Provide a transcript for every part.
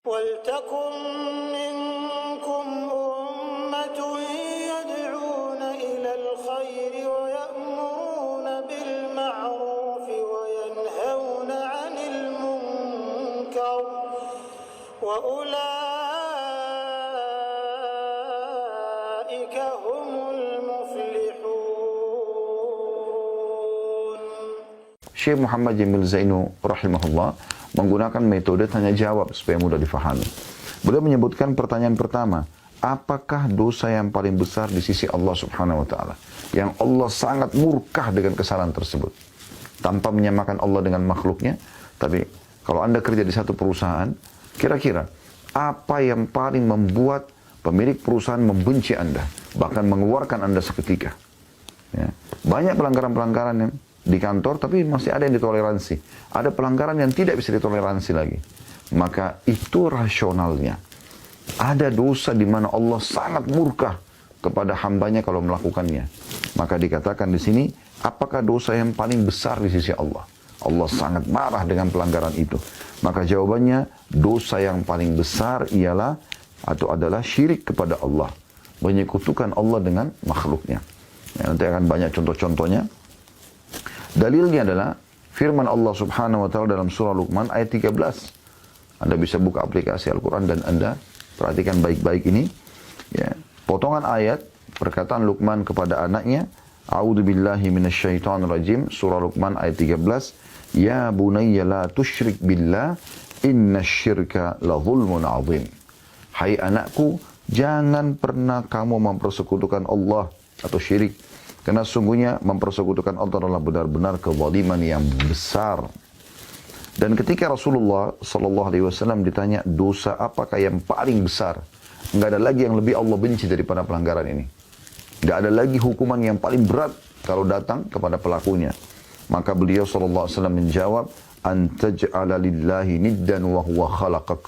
وَلْتَكُنْ مِنْكُمْ أُمَّةٌ يَدْعُونَ إِلَى الْخَيْرِ وَيَأْمُرُونَ بِالْمَعْرُوفِ وَيَنْهَوْنَ عَنِ الْمُنْكَرِ وَأُولَئِكَ هُمُ الْمُفْلِحُونَ. Syekh Muhammad Jamil Zainu rahimahullah menggunakan metode tanya jawab supaya mudah difahami. Beliau menyebutkan pertanyaan pertama, apakah dosa yang paling besar di sisi Allah Subhanahu wa taala? Yang Allah sangat murka dengan kesalahan tersebut. Tanpa menyamakan Allah dengan makhluknya, tapi kalau Anda kerja di satu perusahaan, kira-kira apa yang paling membuat pemilik perusahaan membenci Anda, bahkan mengeluarkan Anda seketika? Ya. Banyak pelanggaran-pelanggaran yang di kantor, tapi masih ada yang ditoleransi. Ada pelanggaran yang tidak bisa ditoleransi lagi. Maka itu rasionalnya. Ada dosa di mana Allah sangat murka kepada hambanya kalau melakukannya. Maka dikatakan di sini, apakah dosa yang paling besar di sisi Allah? Allah sangat marah dengan pelanggaran itu. Maka jawabannya, dosa yang paling besar ialah atau adalah syirik kepada Allah. Menyekutukan Allah dengan makhluknya. Ya, nanti akan banyak contoh-contohnya. Dalilnya adalah firman Allah Subhanahu wa taala dalam surah Luqman ayat 13. Anda bisa buka aplikasi Al-Qur'an dan Anda perhatikan baik-baik ini. Ya, potongan ayat perkataan Luqman kepada anaknya, A'udzubillahi minasyaitonirrajim, surah Luqman ayat 13, Ya bunayya la tusyrik billah, innasyirka la zulmun 'adzim. Hai anakku, jangan pernah kamu mempersekutukan Allah atau syirik. Karena sungguhnya mempersekutukan Allah adalah benar-benar kezaliman yang besar. Dan ketika Rasulullah SAW ditanya dosa apakah yang paling besar, nggak ada lagi yang lebih Allah benci daripada pelanggaran ini. Nggak ada lagi hukuman yang paling berat kalau datang kepada pelakunya. Maka beliau SAW menjawab, Antaj'ala lillahi niddan wa huwa khalaqak.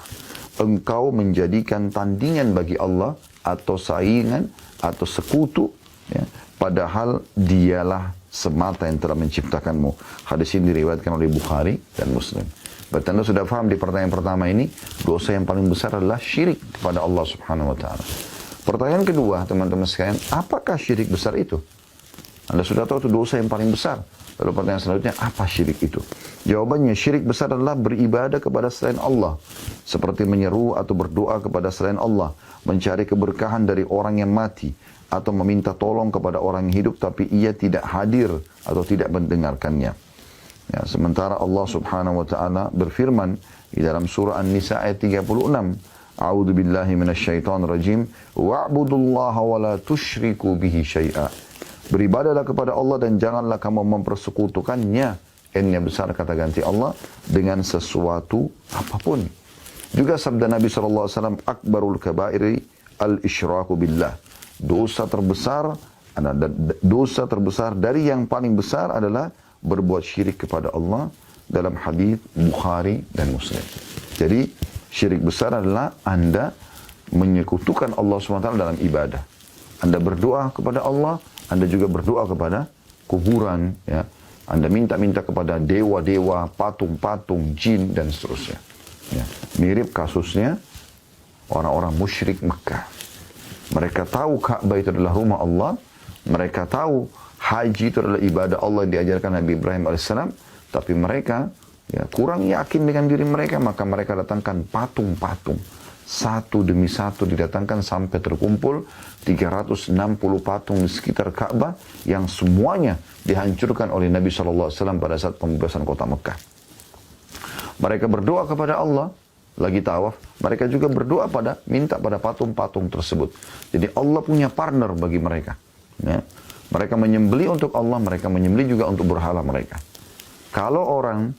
Engkau menjadikan tandingan bagi Allah atau saingan atau sekutu, ya, padahal dialah semata yang telah menciptakanmu. Hadis ini diriwayatkan oleh Bukhari dan Muslim. Berarti Anda sudah paham di pertanyaan pertama ini, dosa yang paling besar adalah syirik kepada Allah Subhanahu wa taala. Pertanyaan kedua, teman-teman sekalian, apakah syirik besar itu? Anda sudah tahu itu dosa yang paling besar. Lalu pertanyaan selanjutnya, apa syirik itu? Jawabannya, syirik besar adalah beribadah kepada selain Allah. Seperti menyeru atau berdoa kepada selain Allah. Mencari keberkahan dari orang yang mati. Atau meminta tolong kepada orang yang hidup tapi ia tidak hadir atau tidak mendengarkannya. Ya, sementara Allah Subhanahu wa taala berfirman di dalam surah An-Nisa ayat 36, A'udzu billahi minasyaitonir rajim, wa'budullaha wa la tusyriku bihi syai'a. Beribadahlah kepada Allah dan janganlah kamu mempersekutukannya, N-nya besar kata ganti Allah, dengan sesuatu apapun. Juga sabda Nabi SAW, akbarul kabairi al-isyraku billah. Dosa terbesar dari yang paling besar adalah berbuat syirik kepada Allah dalam hadis Bukhari dan Muslim. Jadi syirik besar adalah Anda menyekutukan Allah SWT dalam ibadah. Anda berdoa kepada Allah, Anda juga berdoa kepada kuburan, ya. Anda minta-minta kepada dewa-dewa, patung-patung, jin dan seterusnya. Ya. Mirip kasusnya orang-orang musyrik Mekah. Mereka tahu Ka'bah itu adalah rumah Allah. Mereka tahu haji itu adalah ibadah Allah yang diajarkan Nabi Ibrahim AS. Tapi mereka kurang yakin dengan diri mereka. Maka mereka datangkan patung-patung. Satu demi satu didatangkan sampai terkumpul 360 patung di sekitar Ka'bah. Yang semuanya dihancurkan oleh Nabi SAW pada saat pembebasan kota Mekah. Mereka berdoa kepada Allah. Lagi tawaf, mereka juga berdoa minta pada patung-patung tersebut. Jadi Allah punya partner bagi mereka. Ya. Mereka menyembelih untuk Allah, mereka menyembelih juga untuk berhala mereka. Kalau orang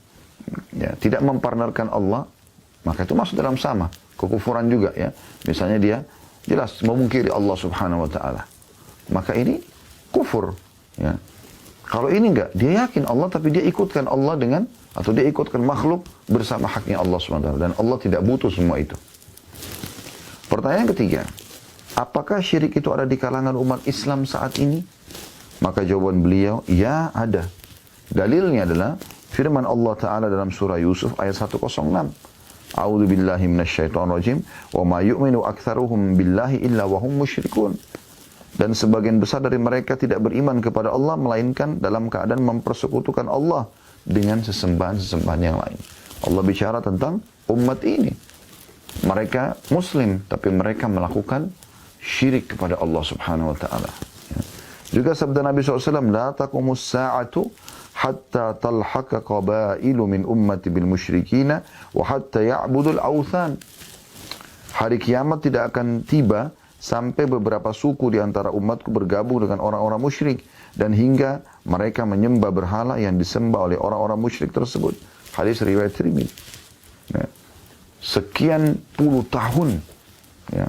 tidak mempartnerkan Allah, maka itu masuk dalam sama. Kekufuran juga ya. Misalnya dia jelas memungkiri Allah Subhanahu wa taala. Maka ini kufur. Ya. Kalau ini enggak, dia yakin Allah tapi dia ikutkan Allah dengan atau dia ikutkan makhluk bersama haknya Allah SWT. Dan Allah tidak butuh semua itu. Pertanyaan ketiga, apakah syirik itu ada di kalangan umat Islam saat ini? Maka jawaban beliau, ya ada. Dalilnya adalah firman Allah Ta'ala dalam surah Yusuf ayat 106. A'udzu billahi minasyaitonir rajim. Wa ma yu'minu aktsaruhum billahi illa wa hum musyrikun. Dan sebagian besar dari mereka tidak beriman kepada Allah melainkan dalam keadaan mempersekutukan Allah dengan sesembahan-sesembahan yang lain. Allah bicara tentang umat ini. Mereka Muslim, tapi mereka melakukan syirik kepada Allah Subhanahu wa taala. Juga sabda Nabi SAW, la taqumus sa'atu hatta talhaka qabailu min ummati bil musyrikina wa hatta ya'budul awthan. Hari kiamat tidak akan tiba sampai beberapa suku di antara umatku bergabung dengan orang-orang musyrik dan hingga mereka menyembah berhala yang disembah oleh orang-orang musyrik tersebut. Hadis riwayat Tirmidzi. Ya. Sekian puluh tahun, ya.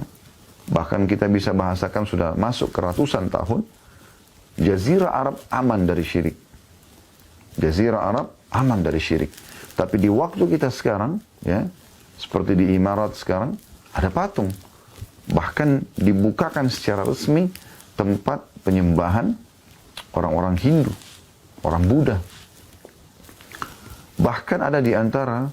Bahkan kita bisa bahasakan sudah masuk ke ratusan tahun, Jazirah Arab aman dari syirik. Jazirah Arab aman dari syirik. Tapi di waktu kita sekarang, ya, seperti di Imarat sekarang, ada patung. Bahkan dibukakan secara resmi tempat penyembahan orang-orang Hindu, orang Buddha. Bahkan ada di antara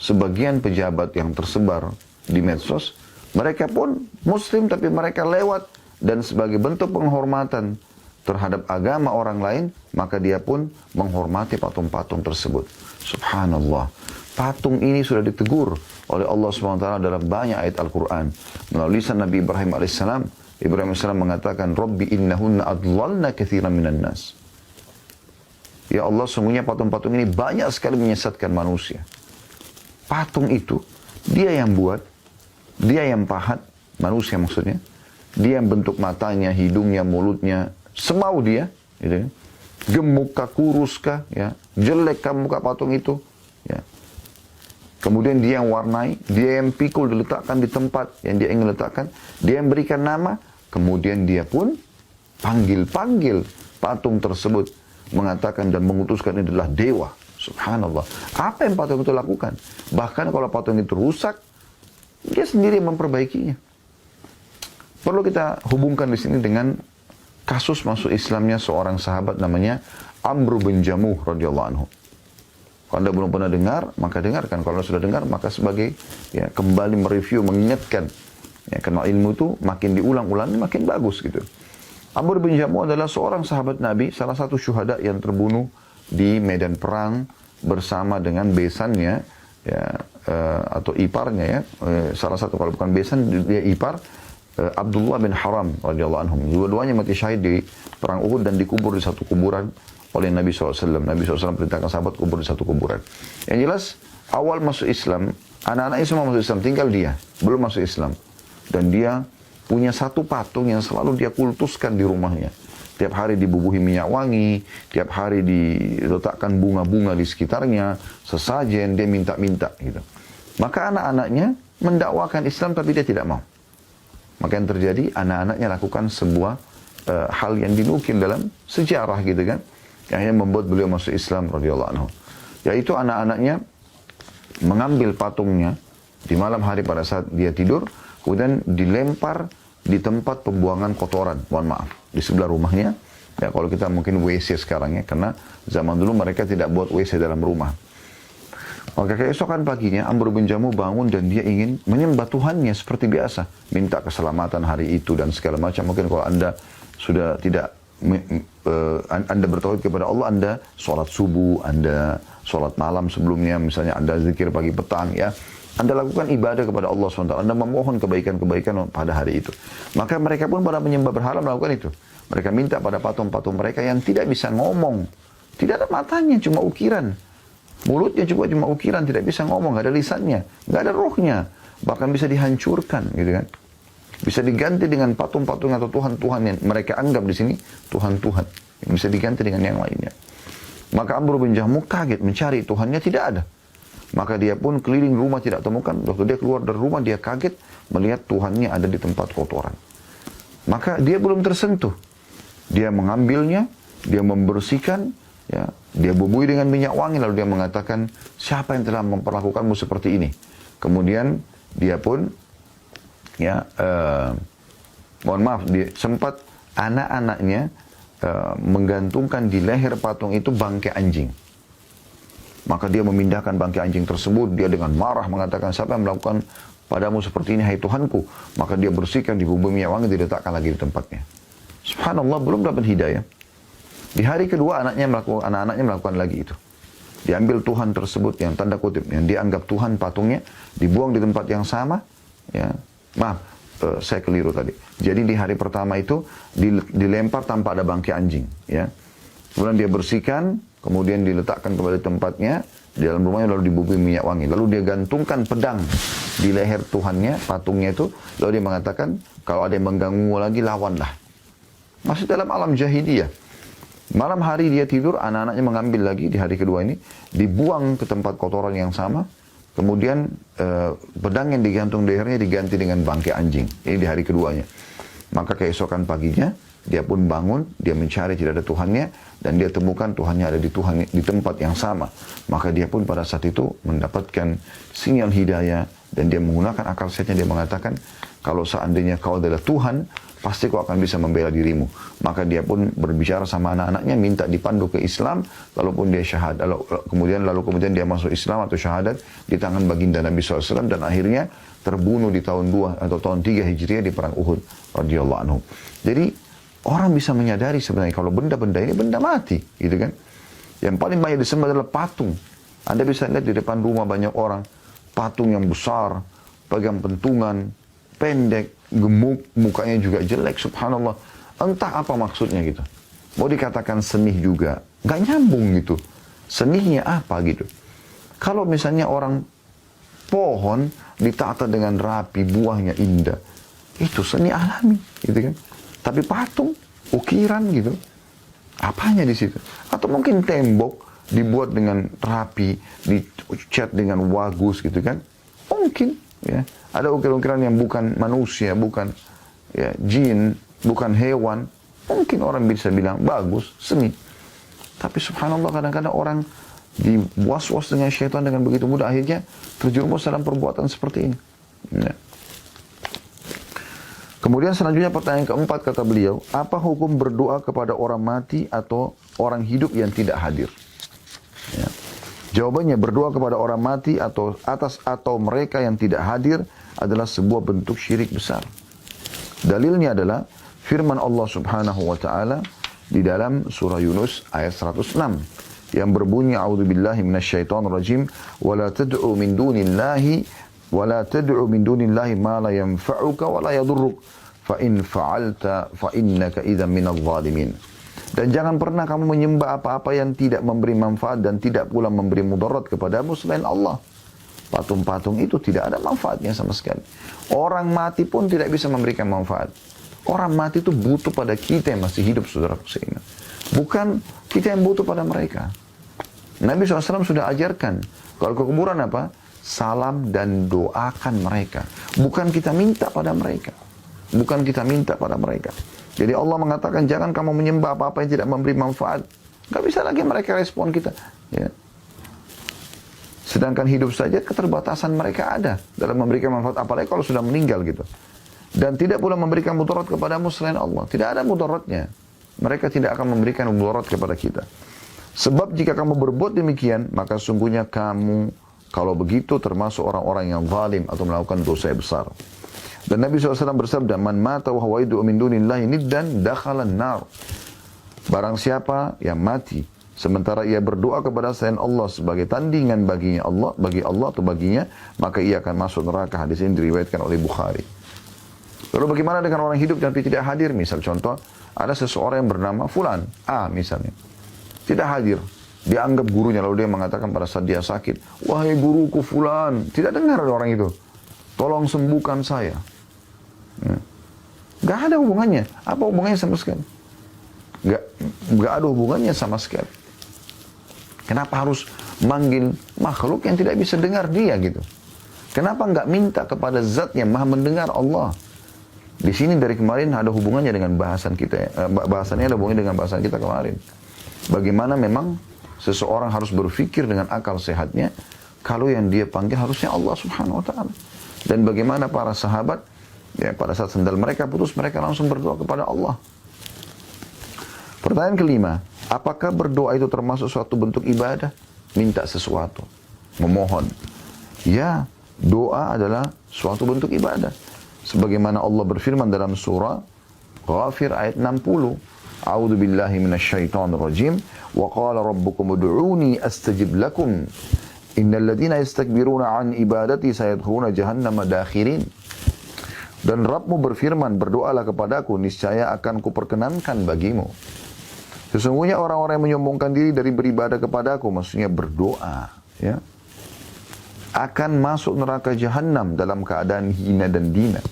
sebagian pejabat yang tersebar di medsos, mereka pun Muslim tapi mereka lewat dan sebagai bentuk penghormatan terhadap agama orang lain, maka dia pun menghormati patung-patung tersebut. Subhanallah. Patung ini sudah ditegur oleh Allah SWT dalam banyak ayat Al-Quran. Melalui lisan Nabi Ibrahim AS. Ibrahim AS mengatakan, Rabbi innahunna adlalna kathiran minan nas. Ya Allah, sungguhnya patung-patung ini banyak sekali menyesatkan manusia. Patung itu, dia yang buat, dia yang pahat, manusia maksudnya. Dia yang bentuk matanya, hidungnya, mulutnya, semau dia, gitu ya. Gemuk kah, kurus kah, ya. Jelek kah muka patung itu, ya. Kemudian dia yang warnai, dia yang pikul diletakkan di tempat yang dia ingin letakkan, dia yang berikan nama, kemudian dia pun panggil-panggil patung tersebut, mengatakan dan mengutuskan ini adalah dewa. Subhanallah. Apa yang patung itu lakukan? Bahkan kalau patung itu rusak, dia sendiri yang memperbaikinya. Perlu kita hubungkan di sini dengan kasus masuk Islamnya seorang sahabat namanya Amr bin Jamuh radhiyallahu anhu. Kalau Anda belum pernah dengar, maka dengarkan. Kalau sudah dengar, maka sebagai ya, kembali mereview, mengingatkan. Ya, karena ilmu itu makin diulang-ulang, makin bagus gitu. Amr bin Jamuh adalah seorang sahabat Nabi, salah satu syuhada yang terbunuh di medan perang bersama dengan besannya, ya, atau iparnya ya. Salah satu kalau bukan besan, dia ipar. Abdullah bin Haram radhiyallahu anhum. Dua-duanya mati syahid di perang Uhud dan dikubur di satu kuburan oleh Nabi SAW. Nabi SAW perintahkan sahabat kubur di satu kuburan. Yang jelas, awal masuk Islam, anak-anaknya semua masuk Islam, tinggal dia belum masuk Islam. Dan dia punya satu patung yang selalu dia kultuskan di rumahnya. Tiap hari dibubuhi minyak wangi, tiap hari diletakkan bunga-bunga di sekitarnya, sesajen dia minta-minta gitu. Maka anak-anaknya mendakwakan Islam tapi dia tidak mau. Maka yang terjadi, anak-anaknya lakukan sebuah hal yang dinukil dalam sejarah gitu kan. Yang akhirnya membuat beliau masuk Islam radhiyallahu anhu. Yaitu anak-anaknya mengambil patungnya di malam hari pada saat dia tidur, kemudian dilempar di tempat pembuangan kotoran, mohon maaf, di sebelah rumahnya. Ya kalau kita mungkin WC sekarang ya, karena zaman dulu mereka tidak buat WC dalam rumah. Maka keesokan paginya Amr bin Jamuh bangun dan dia ingin menyembah Tuhannya seperti biasa. Minta keselamatan hari itu dan segala macam. Mungkin kalau Anda sudah tidak, Anda bertauhid kepada Allah, Anda sholat subuh, Anda sholat malam sebelumnya, misalnya Anda zikir pagi petang ya. Anda lakukan ibadah kepada Allah SWT. Anda memohon kebaikan-kebaikan pada hari itu. Maka mereka pun pada menyembah berhala melakukan itu. Mereka minta pada patung-patung mereka yang tidak bisa ngomong. Tidak ada matanya, cuma ukiran. Mulutnya juga cuma ukiran, tidak bisa ngomong, nggak ada lisannya, nggak ada rohnya, bahkan bisa dihancurkan, gitu kan? Bisa diganti dengan patung-patung atau tuhan-tuhan yang mereka anggap di sini tuhan-tuhan, yang bisa diganti dengan yang lainnya. Maka Amr bin Jamuh kaget mencari Tuhannya tidak ada. Maka dia pun keliling rumah tidak temukan. Waktu dia keluar dari rumah dia kaget melihat Tuhannya ada di tempat kotoran. Maka dia belum tersentuh. Dia mengambilnya, dia membersihkan. Ya, dia bubui dengan minyak wangi lalu dia mengatakan, siapa yang telah memperlakukanmu seperti ini? Kemudian dia pun ya mohon maaf, dia sempat anak-anaknya menggantungkan di leher patung itu bangkai anjing. Maka dia memindahkan bangkai anjing tersebut. Dia dengan marah mengatakan, siapa yang melakukan padamu seperti ini, hai Tuhanku? Maka dia bersihkan di bumi minyak wangi, diletakkan lagi di tempatnya. Subhanallah, belum dapat hidayah. Di hari kedua anak-anaknya melakukan lagi itu. Diambil Tuhan tersebut yang tanda kutip, yang dianggap Tuhan patungnya, dibuang di tempat yang sama. Ya, maaf, saya keliru tadi. Jadi di hari pertama itu dilempar tanpa ada bangkai anjing. Ya. Kemudian dia bersihkan, kemudian diletakkan kembali tempatnya di dalam rumahnya, lalu dibubui minyak wangi. Lalu dia gantungkan pedang di leher Tuhannya, patungnya itu. Lalu dia mengatakan, kalau ada yang mengganggu lagi, lawanlah. Masih dalam alam jahiliyah. Malam hari dia tidur, anak-anaknya mengambil lagi di hari kedua ini, dibuang ke tempat kotoran yang sama. Kemudian pedang yang digantung di lehernya diganti dengan bangkai anjing. Ini di hari keduanya. Maka keesokan paginya, dia pun bangun, dia mencari tidak ada Tuhannya, dan dia temukan Tuhannya ada di tempat yang sama. Maka dia pun pada saat itu mendapatkan sinyal hidayah, dan dia menggunakan akal sehatnya, dia mengatakan, kalau seandainya kau adalah Tuhan, pasti kau akan bisa membela dirimu. Maka dia pun berbicara sama anak-anaknya, minta dipandu ke Islam, walaupun dia syahadat. Lalu kemudian dia masuk Islam atau syahadat di tangan baginda Nabi SAW, dan akhirnya terbunuh di tahun 2 atau tahun 3 Hijriah di perang Uhud radhiyallahu anhu. Jadi orang bisa menyadari sebenarnya kalau benda-benda ini benda mati, gitu kan? Yang paling banyak disembah adalah patung. Anda bisa lihat di depan rumah banyak orang, patung yang besar, pegang pentungan, pendek, gemuk, mukanya juga jelek, subhanallah. Entah apa maksudnya gitu. Mau dikatakan seni juga, nggak nyambung gitu. Seninya apa gitu. Kalau misalnya orang pohon ditata dengan rapi, buahnya indah, itu seni alami, gitu kan. Tapi patung, ukiran gitu, apanya di situ? Atau mungkin tembok dibuat dengan rapi, dicat dengan bagus gitu kan? Mungkin, ya. Ada ukiran-ukiran yang bukan manusia, bukan ya, jin, bukan hewan. Mungkin orang bisa bilang bagus, seni. Tapi subhanallah kadang-kadang orang diwas-was dengan syaitan dengan begitu mudah, akhirnya terjerumus dalam perbuatan seperti ini. Ya. Kemudian selanjutnya pertanyaan keempat kata beliau, apa hukum berdoa kepada orang mati atau orang hidup yang tidak hadir? Ya. Jawabannya, berdoa kepada orang mati atau mereka yang tidak hadir adalah sebuah bentuk syirik besar. Dalilnya adalah firman Allah Subhanahu wa taala di dalam surah Yunus ayat 106 yang berbunyi, a'udzubillahi minasyaitonirrajim, wa la tad'u min dunillahi ma la yanfa'uka wa la yadurruk fa in fa'alta fa innaka idzan minadh dhalimin. Dan jangan pernah kamu menyembah apa-apa yang tidak memberi manfaat dan tidak pula memberi mudarat kepadamu selain Allah. Patung-patung itu tidak ada manfaatnya sama sekali. Orang mati pun tidak bisa memberikan manfaat. Orang mati itu butuh pada kita yang masih hidup, saudara seiman. Bukan kita yang butuh pada mereka. Nabi SAW sudah ajarkan, kalau ke kuburan apa? Salam dan doakan mereka. Bukan kita minta pada mereka. Bukan kita minta pada mereka. Jadi Allah mengatakan jangan kamu menyembah apa-apa yang tidak memberi manfaat. Gak bisa lagi mereka respon kita. Ya. Sedangkan hidup saja keterbatasan mereka ada dalam memberikan manfaat, apalagi kalau sudah meninggal gitu. Dan tidak pula memberikan mudarat kepadamu selain Allah. Tidak ada mudaratnya. Mereka tidak akan memberikan mudarat kepada kita. Sebab jika kamu berbuat demikian, maka sungguhnya kamu kalau begitu termasuk orang-orang yang zalim atau melakukan dosa yang besar. Dan Nabi SAW bersabda, man mata wa huwa yad'u min dunillahi niddan dakhalan nar. Barang siapa yang mati sementara ia berdoa kepada selain Allah sebagai tandingan bagi Allah atau baginya, maka ia akan masuk neraka. Hadis ini diriwayatkan oleh Bukhari. Lalu bagaimana dengan orang hidup tapi tidak hadir? Misal contoh, ada seseorang yang bernama Fulan A misalnya, tidak hadir. Dia anggap gurunya, lalu dia mengatakan pada saat dia sakit, wahai guruku Fulan, tidak dengar orang itu, tolong sembuhkan saya. Gak ada hubungannya. Apa hubungannya sama sekali? Gak ada hubungannya sama sekali. Kenapa harus manggil makhluk yang tidak bisa dengar dia gitu? Kenapa nggak minta kepada zat yang maha mendengar Allah? Di sini dari kemarin ada hubungannya dengan bahasan kita. Bahasannya ada hubungannya dengan bahasan kita kemarin. Bagaimana memang seseorang harus berpikir dengan akal sehatnya kalau yang dia panggil harusnya Allah Subhanahu wa taala. Dan bagaimana para sahabat, ya pada saat sendal mereka putus, mereka langsung berdoa kepada Allah. Pertanyaan kelima, apakah berdoa itu termasuk suatu bentuk ibadah? minta sesuatu, memohon. Ya, doa adalah suatu bentuk ibadah. Sebagaimana Allah berfirman dalam surah Ghafir ayat 60. A'udzu billahi minasyaitonir rajim. Wa qala rabbukum ud'uni astajib lakum. Innal ladzina yastakbiruna an ibadati sayadkhuluna jahannama dakhirin. Dan Rabbmu berfirman, berdoalah kepadaku, niscaya akan kuperkenankan bagimu. Sesungguhnya orang-orang yang menyombongkan diri dari beribadah kepadaku, maksudnya berdoa, ya, akan masuk neraka jahanam dalam keadaan hina dan dina.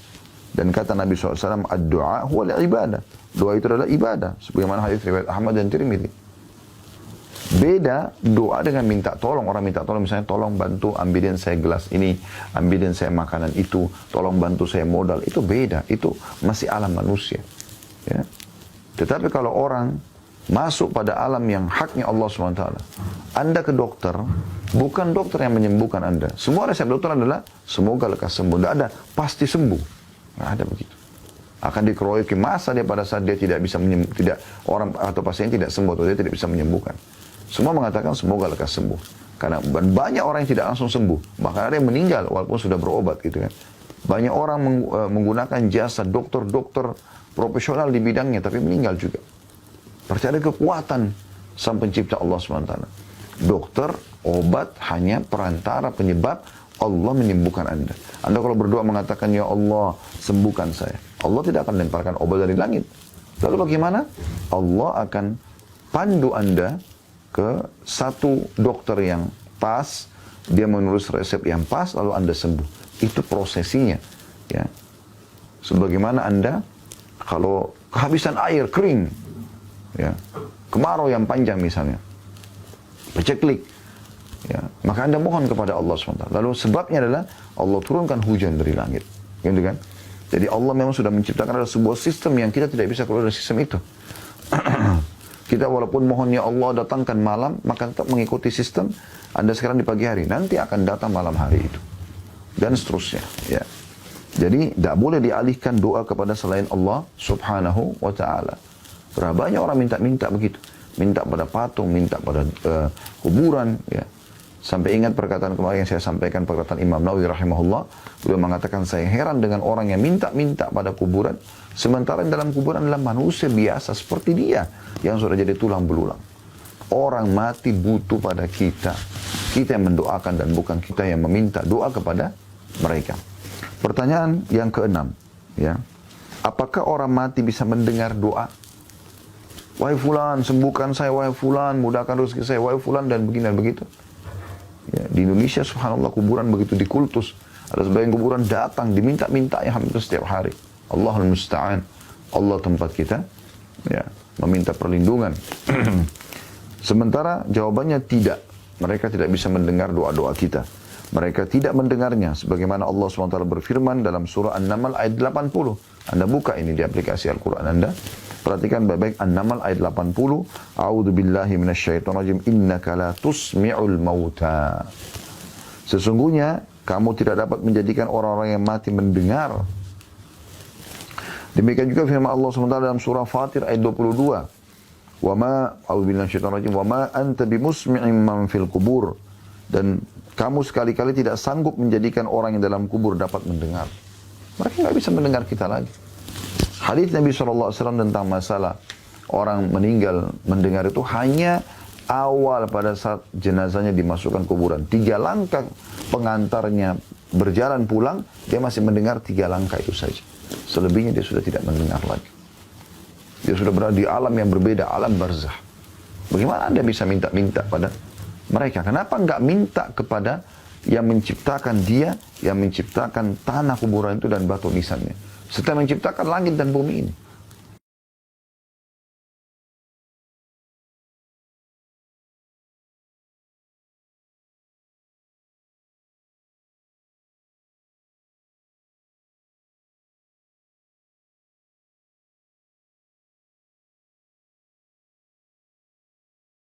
Dan kata Nabi SAW, ad-du'a huwa ibadah. Doa itu adalah ibadah. Sebagaimana hadis riwayat Ahmad dan Tirmidzi. Beda doa dengan minta tolong. Orang minta tolong, misalnya tolong bantu ambilin saya gelas ini, ambilin saya makanan itu, tolong bantu saya modal. Itu beda. Itu masih alam manusia. Ya. Tetapi kalau orang masuk pada alam yang haknya Allah SWT. Anda ke dokter, bukan dokter yang menyembuhkan Anda. Semua resep dokter adalah, semoga lekas sembuh. Tidak ada, pasti sembuh. Nggak ada begitu. Akan dikeroyoki masa dia pada saat dia tidak bisa tidak orang atau pasien tidak sembuh atau dia tidak bisa menyembuhkan. Semua mengatakan semoga lekas sembuh. Karena banyak orang yang tidak langsung sembuh. Bahkan ada yang meninggal walaupun sudah berobat gitu kan. Banyak orang menggunakan jasa dokter-dokter profesional di bidangnya tapi meninggal juga. Percaya kekuatan sang pencipta Allah SWT. Dokter, obat hanya perantara penyebab Allah menyembuhkan Anda. Anda kalau berdoa mengatakan, ya Allah, sembuhkan saya. Allah tidak akan lemparkan obat dari langit. Lalu bagaimana? Allah akan pandu Anda ke satu dokter yang pas, dia menulis resep yang pas, lalu Anda sembuh. Itu prosesinya. Ya. Sebagaimana Anda, kalau kehabisan air, kering, ya, kemarau yang panjang misalnya, peceklik, ya, maka Anda mohon kepada Allah SWT. Lalu sebabnya adalah Allah turunkan hujan dari langit, gitu kan? Jadi Allah memang sudah menciptakan ada sebuah sistem yang kita tidak bisa keluar dari sistem itu. Kita walaupun mohon ya Allah datangkan malam, maka tetap mengikuti sistem. Anda sekarang di pagi hari, nanti akan datang malam hari itu, dan seterusnya. Ya. Jadi tidak boleh dialihkan doa kepada selain Allah Subhanahu wa Ta'ala. Berapa banyak orang minta-minta begitu. Minta pada patung, minta pada kuburan. Ya. Sampai ingat perkataan kemarin yang saya sampaikan, perkataan Imam Nawawi rahimahullah. Beliau mengatakan, saya heran dengan orang yang minta-minta pada kuburan. Sementara dalam kuburan adalah manusia biasa seperti dia. Yang sudah jadi tulang belulang. Orang mati butuh pada kita. Kita yang mendoakan dan bukan kita yang meminta doa kepada mereka. Pertanyaan yang keenam. Ya. Apakah orang mati bisa mendengar doa? Wahai fulan, sembuhkan saya, wahai fulan, mudahkan rezeki saya, wahai fulan, dan begini dan begitu. Ya, di Indonesia, subhanallah, kuburan begitu dikultus. Ada sebagian kuburan datang, diminta-minta ya hampir setiap hari. Allahul Musta'an. Allah tempat kita, ya, meminta perlindungan. Sementara jawabannya tidak. Mereka tidak bisa mendengar doa-doa kita. Mereka tidak mendengarnya. Sebagaimana Allah SWT berfirman dalam surah An-Naml ayat 80. Anda buka ini di aplikasi Al-Quran Anda. Perhatikan baik-baik An-Naml ayat 80. A'udzu billahi minasyaitonir rajim. Innaka la tusmi'ul mauta. Sesungguhnya kamu tidak dapat menjadikan orang-orang yang mati mendengar. Demikian juga firman Allah SWT dalam surah Fatir ayat 22. Wa ma a'udzu billahi minasyaitonir rajim. Wa ma anta bimusmi'in man fil qubur. Dan kamu sekali-kali tidak sanggup menjadikan orang yang dalam kubur dapat mendengar. Mereka nggak bisa mendengar kita lagi. Hadis Nabi SAW tentang masalah orang meninggal mendengar itu hanya awal pada saat jenazahnya dimasukkan kuburan. 3 langkah pengantarnya berjalan pulang, dia masih mendengar 3 langkah itu saja. Selebihnya dia sudah tidak mendengar lagi. Dia sudah berada di alam yang berbeda, alam barzah. Bagaimana Anda bisa minta-minta pada mereka? Kenapa nggak minta kepada yang menciptakan dia, yang menciptakan tanah kuburan itu dan batu nisannya? Setelah menciptakan langit dan bumi ini.